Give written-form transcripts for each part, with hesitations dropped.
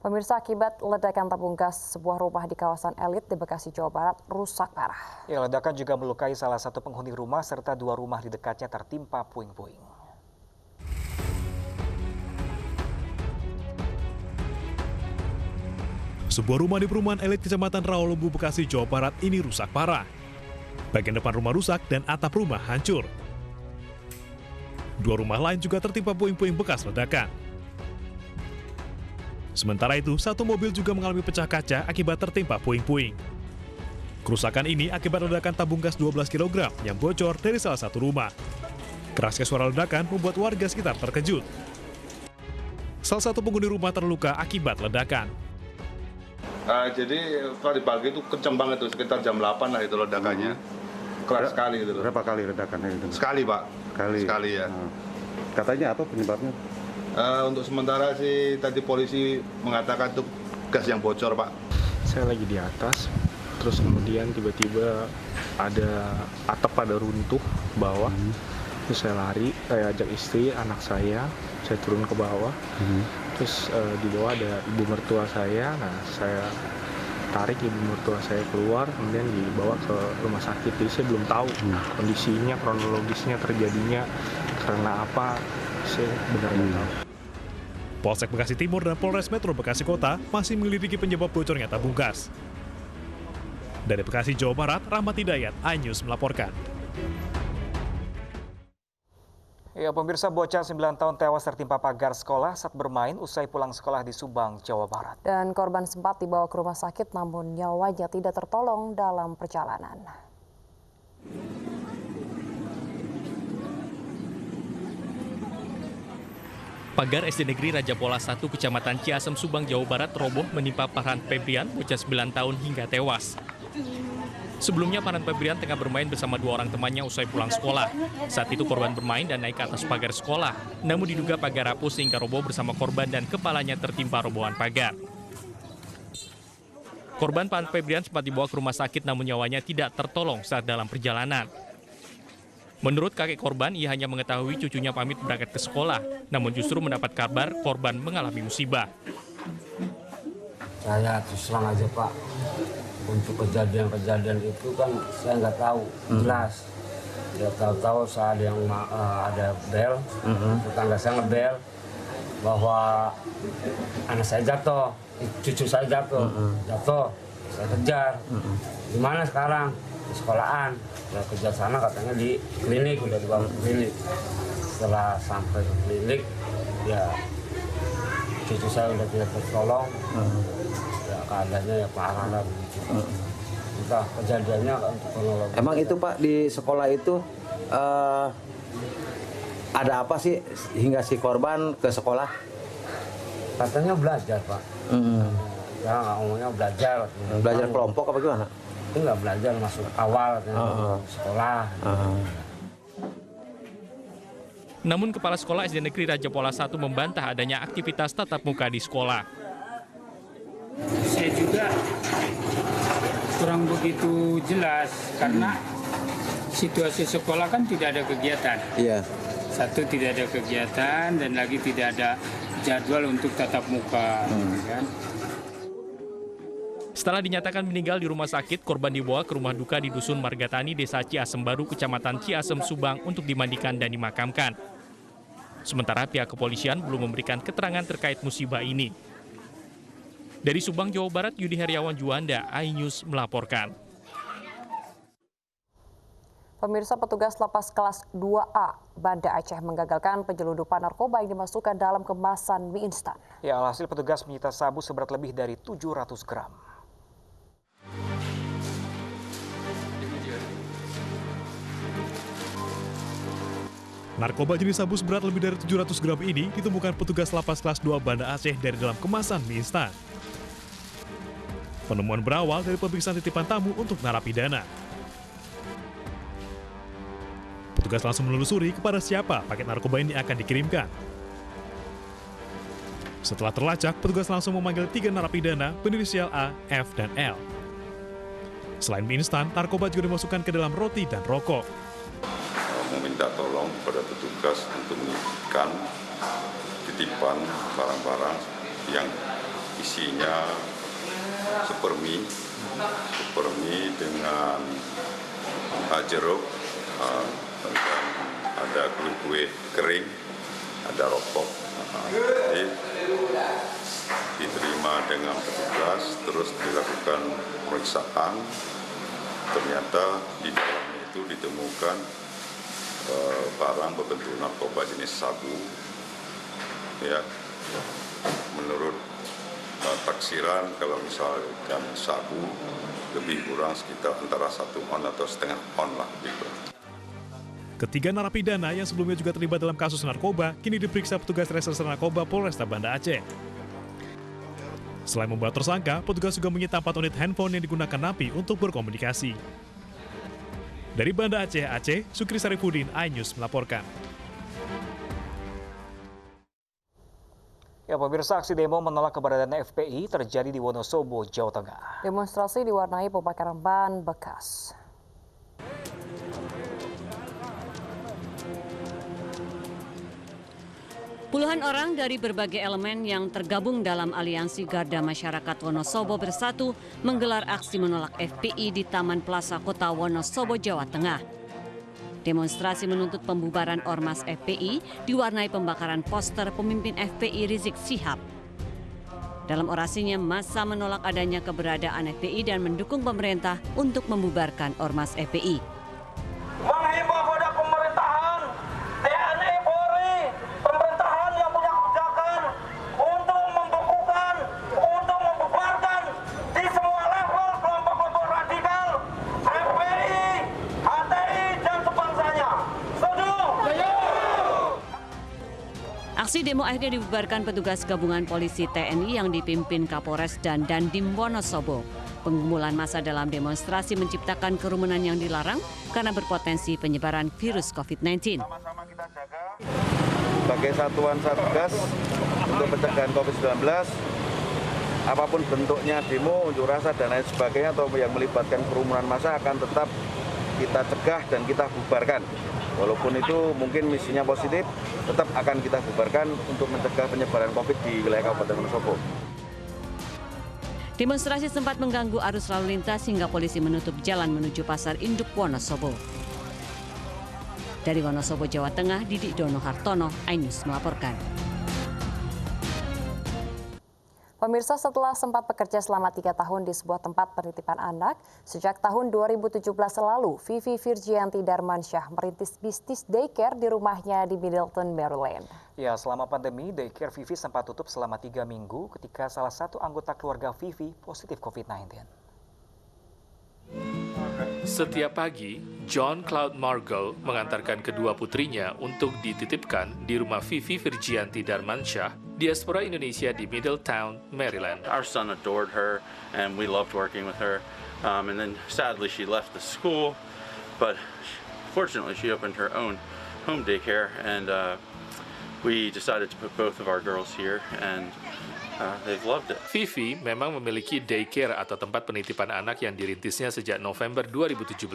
Pemirsa, akibat ledakan tabung gas, sebuah rumah di kawasan elit di Bekasi, Jawa Barat rusak parah. Ya, ledakan juga melukai salah satu penghuni rumah serta dua rumah di dekatnya tertimpa puing-puing. Sebuah rumah di perumahan elit Kecamatan Rawalumbu, Bekasi, Jawa Barat ini rusak parah. Bagian depan rumah rusak dan atap rumah hancur. Dua rumah lain juga tertimpa puing-puing bekas ledakan. Sementara itu, satu mobil juga mengalami pecah kaca akibat tertimpa puing-puing. Kerusakan ini akibat ledakan tabung gas 12 kg yang bocor dari salah satu rumah. Kerasnya suara ledakan membuat warga sekitar terkejut. Salah satu penghuni rumah terluka akibat ledakan. Jadi tadi pagi itu kencang banget tuh, sekitar jam 8 lah itu ledakannya. Keras sekali gitu. Berapa kali ledakannya itu? Sekali, Pak. Sekali ya. Katanya apa penyebabnya? Untuk sementara sih tadi polisi mengatakan itu gas yang bocor, Pak. Saya lagi di atas, terus kemudian tiba-tiba ada atap pada runtuh bawah. Terus saya lari, saya ajak istri, anak saya turun ke bawah. Terus di bawah ada ibu mertua saya, nah saya tarik ibu mertua saya keluar, kemudian dibawa ke rumah sakit. Jadi saya belum tahu kondisinya, kronologisnya, terjadinya karena apa, saya benar nggak tahu. Polsek Bekasi Timur dan Polres Metro Bekasi Kota masih menyelidiki penyebab bocornya tabung gas. Dari Bekasi, Jawa Barat, Rahmat Hidayat, iNews melaporkan. Ya, pemirsa, bocah 9 tahun tewas tertimpa pagar sekolah saat bermain usai pulang sekolah di Subang, Jawa Barat. Dan korban sempat dibawa ke rumah sakit namun nyawanya tidak tertolong dalam perjalanan. Pagar SD Negeri Raja Pola 1 Kecamatan Ciasem, Subang, Jawa Barat roboh menimpa Farhan Febrian, bocah 9 tahun hingga tewas. Sebelumnya Farhan Febrian tengah bermain bersama dua orang temannya usai pulang sekolah. Saat itu korban bermain dan naik ke atas pagar sekolah. Namun diduga pagar rapuh sehingga roboh bersama korban dan kepalanya tertimpa robohan pagar. Korban Farhan Febrian sempat dibawa ke rumah sakit namun nyawanya tidak tertolong saat dalam perjalanan. Menurut kakek korban, ia hanya mengetahui cucunya pamit berangkat ke sekolah, namun justru mendapat kabar korban mengalami musibah. Saya terus terang aja, Pak, untuk kejadian-kejadian itu kan saya nggak tahu jelas. Ya tahu-tahu saya ada yang ada bel, tetangga saya ngebel bahwa anak saya jatuh, cucu saya jatuh, saya kejar. Gimana sekarang? Di sekolahan. Saya kejar sana katanya di klinik, udah dibawa ke klinik. Setelah sampai ke klinik, ya cucu saya udah tidak tertolong. Ya keadaannya ya parah lah begitu. Entah kejadiannya untuk kronologi. Emang itu Pak di sekolah itu ada apa sih hingga si korban ke sekolah? Katanya belajar, Pak. Ya nggak ngomongnya belajar. Belajar kelompok apa gimana? Itu nggak belajar, masuk awal sekolah. Namun Kepala Sekolah SD Negeri Raja Pola 1 membantah adanya aktivitas tatap muka di sekolah. Saya juga kurang begitu jelas karena situasi sekolah kan tidak ada kegiatan. Iya. Satu, tidak ada kegiatan, dan lagi tidak ada jadwal untuk tatap muka. Kan? Setelah dinyatakan meninggal di rumah sakit, korban dibawa ke rumah duka di Dusun Margatani, Desa Ciasem Baru, Kecamatan Ciasem, Subang untuk dimandikan dan dimakamkan. Sementara pihak kepolisian belum memberikan keterangan terkait musibah ini. Dari Subang, Jawa Barat, Yudi Heriawan Juanda, iNews melaporkan. Pemirsa, petugas lapas kelas 2A Banda Aceh menggagalkan penyelundupan narkoba yang dimasukkan dalam kemasan mie instan. Ya, alhasil petugas menyita sabu seberat lebih dari 700 gram. Narkoba jenis sabu seberat lebih dari 700 gram ini ditemukan petugas lapas kelas 2 Banda Aceh dari dalam kemasan mie instan. Penemuan berawal dari pemeriksaan titipan tamu untuk narapidana. Petugas langsung menelusuri kepada siapa paket narkoba ini akan dikirimkan. Setelah terlacak, petugas langsung memanggil 3 narapidana berinisial A, F, dan L. Selain mie instan, narkoba juga dimasukkan ke dalam roti dan rokok. Meminta tolong kepada petugas untuk menitipkan titipan barang-barang yang isinya super mie dengan jeruk, dan ada kue kering, ada rokok. Jadi diterima dengan petugas, terus dilakukan pemeriksaan. Ternyata di dalamnya itu ditemukan barang berbentuk narkoba jenis sabu. Ya, menurut taksiran kalau misalkan sabu lebih kurang sekitar antara 1 on atau setengah on lah gitu. Ketiga narapidana yang sebelumnya juga terlibat dalam kasus narkoba kini diperiksa petugas reserse narkoba Polresta Banda Aceh. Selain membawa tersangka, petugas juga menyita 4 unit handphone yang digunakan napi untuk berkomunikasi. Dari Banda Aceh, Sukri Sarifudin, iNews melaporkan. Ya, pemirsa, aksi demo menolak keberadaan FPI terjadi di Wonosobo, Jawa Tengah. Demonstrasi diwarnai pembakaran ban bekas. Puluhan orang dari berbagai elemen yang tergabung dalam Aliansi Garda Masyarakat Wonosobo Bersatu menggelar aksi menolak FPI di Taman Plaza Kota Wonosobo, Jawa Tengah. Demonstrasi menuntut pembubaran Ormas FPI diwarnai pembakaran poster pemimpin FPI Rizik Syihab. Dalam orasinya, massa menolak adanya keberadaan FPI dan mendukung pemerintah untuk membubarkan Ormas FPI. Menghimbau kepada pemerintahan, TNI, Polri, pemerintahan yang punya kebijakan untuk membekukan, untuk membubarkan di semua level kelompok-kelompok radikal, FPI, HTI, dan sebangsanya. Setuju? Aksi demo akhirnya dibubarkan petugas gabungan polisi TNI yang dipimpin Kapolres dan Dandim Wonosobo. Pengumpulan massa dalam demonstrasi menciptakan kerumunan yang dilarang karena berpotensi penyebaran virus COVID-19. Sebagai satuan Satgas untuk pencegahan COVID-19, apapun bentuknya demo, unjuk rasa dan lain sebagainya atau yang melibatkan kerumunan massa akan tetap kita cegah dan kita bubarkan. Walaupun itu mungkin misinya positif, tetap akan kita bubarkan untuk mencegah penyebaran COVID di wilayah Kabupaten Wonosobo. Demonstrasi sempat mengganggu arus lalu lintas hingga polisi menutup jalan menuju Pasar Induk Wonosobo. Dari Wonosobo, Jawa Tengah, Didik Dono Hartono, iNews melaporkan. Pemirsa, setelah sempat bekerja selama 3 tahun di sebuah tempat penitipan anak, sejak tahun 2017 lalu, Vivi Virgianti Darmansyah merintis bisnis daycare di rumahnya di Middleton, Maryland. Ya, selama pandemi, daycare Vivi sempat tutup selama 3 minggu ketika salah satu anggota keluarga Vivi positif COVID-19. Setiap pagi, John Claude Margol mengantarkan kedua putrinya untuk dititipkan di rumah Vivi Virgianti Darmansyah, diaspora Indonesia di Middletown, Maryland. Our son adored her, and we loved working with her. And then sadly, she left the school, but fortunately, she opened her own home daycare, and we decided to put both of our girls here, and they've loved it. Vivi memang memiliki daycare atau tempat penitipan anak yang dirintisnya sejak November 2017.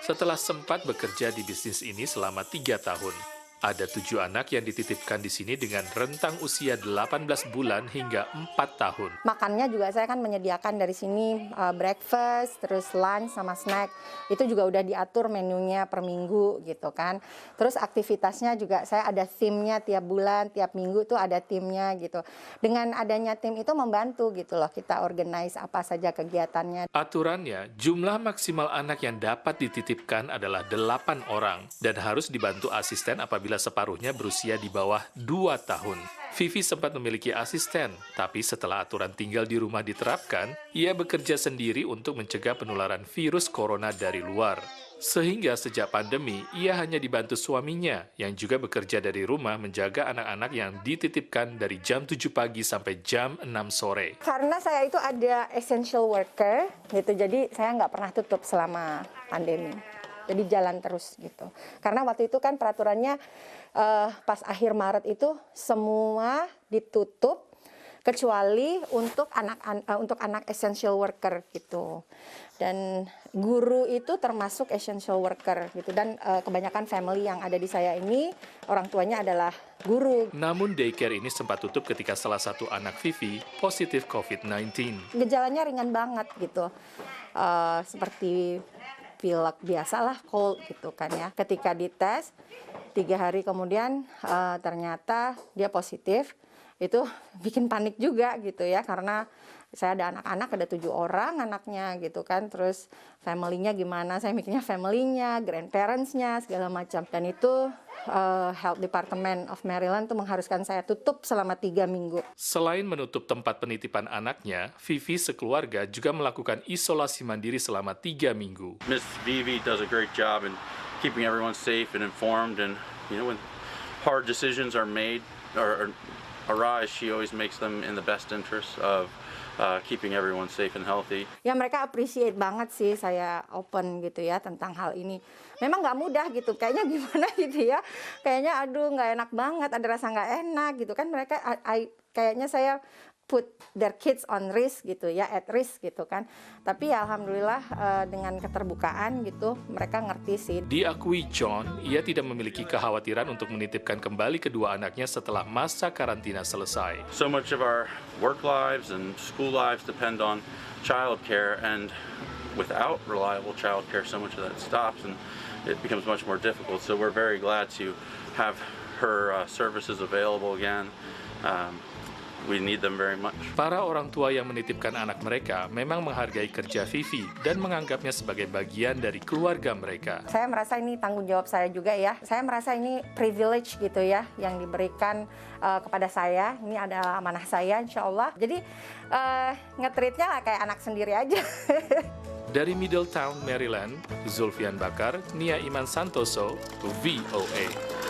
Setelah sempat bekerja di bisnis ini selama 3 tahun. Ada 7 anak yang dititipkan di sini dengan rentang usia 18 bulan hingga 4 tahun. Makannya juga saya kan menyediakan dari sini breakfast, terus lunch sama snack. Itu juga udah diatur menunya per minggu gitu kan. Terus aktivitasnya juga saya ada timnya tiap bulan, tiap minggu tuh ada timnya gitu. Dengan adanya tim itu membantu gitu loh, kita organize apa saja kegiatannya. Aturannya, jumlah maksimal anak yang dapat dititipkan adalah 8 orang dan harus dibantu asisten apabila separuhnya berusia di bawah 2 tahun. Vivi sempat memiliki asisten, tapi setelah aturan tinggal di rumah diterapkan, ia bekerja sendiri untuk mencegah penularan virus corona dari luar. Sehingga sejak pandemi, ia hanya dibantu suaminya yang juga bekerja dari rumah menjaga anak-anak yang dititipkan dari jam 7 pagi sampai jam 6 sore. Karena saya itu ada essential worker, gitu, jadi saya nggak pernah tutup selama pandemi. Jadi jalan terus gitu. Karena waktu itu kan peraturannya pas akhir Maret itu semua ditutup kecuali untuk anak essential worker gitu. Dan guru itu termasuk essential worker gitu, dan kebanyakan family yang ada di saya ini orang tuanya adalah guru. Namun daycare ini sempat tutup ketika salah satu anak Vivi positif COVID-19. Gejalanya ringan banget gitu, seperti pilek biasalah, cold gitu kan ya. Ketika dites 3 hari kemudian ternyata dia positif, itu bikin panik juga gitu ya, karena saya ada anak-anak, ada 7 orang anaknya gitu kan, terus family-nya gimana, saya mikirnya family-nya, grandparents-nya, segala macam. Dan itu Health Department of Maryland tuh mengharuskan saya tutup selama 3 minggu. Selain menutup tempat penitipan anaknya, Vivi sekeluarga juga melakukan isolasi mandiri selama 3 minggu. Miss Vivi does a great job in keeping everyone safe and informed, and when hard decisions are made or arise, she always makes them in the best interest of keeping everyone safe and healthy. Ya mereka appreciate banget sih saya open gitu ya tentang hal ini. Memang nggak mudah gitu, kayaknya gimana gitu ya. Kayaknya aduh nggak enak banget, ada rasa nggak enak gitu kan. Mereka kayaknya saya put their kids on risk gitu ya, at risk gitu kan. Tapi ya alhamdulillah dengan keterbukaan gitu mereka ngerti sih. Diakui John, ia tidak memiliki kekhawatiran untuk menitipkan kembali kedua anaknya setelah masa karantina selesai. So much of our work lives and school lives depend on childcare, and without reliable childcare, so much of that stops and it becomes much more difficult. So we're very glad to have her services available again. We need them very much. Para orang tua yang menitipkan anak mereka memang menghargai kerja Vivi dan menganggapnya sebagai bagian dari keluarga mereka. Saya merasa ini tanggung jawab saya juga ya. Saya merasa ini privilege gitu ya yang diberikan kepada saya. Ini adalah amanah saya insya Allah. Jadi nge-treatnya lah kayak anak sendiri aja. Dari Middletown, Maryland, Zulfian Bakar, Nia Iman Santoso, VOA.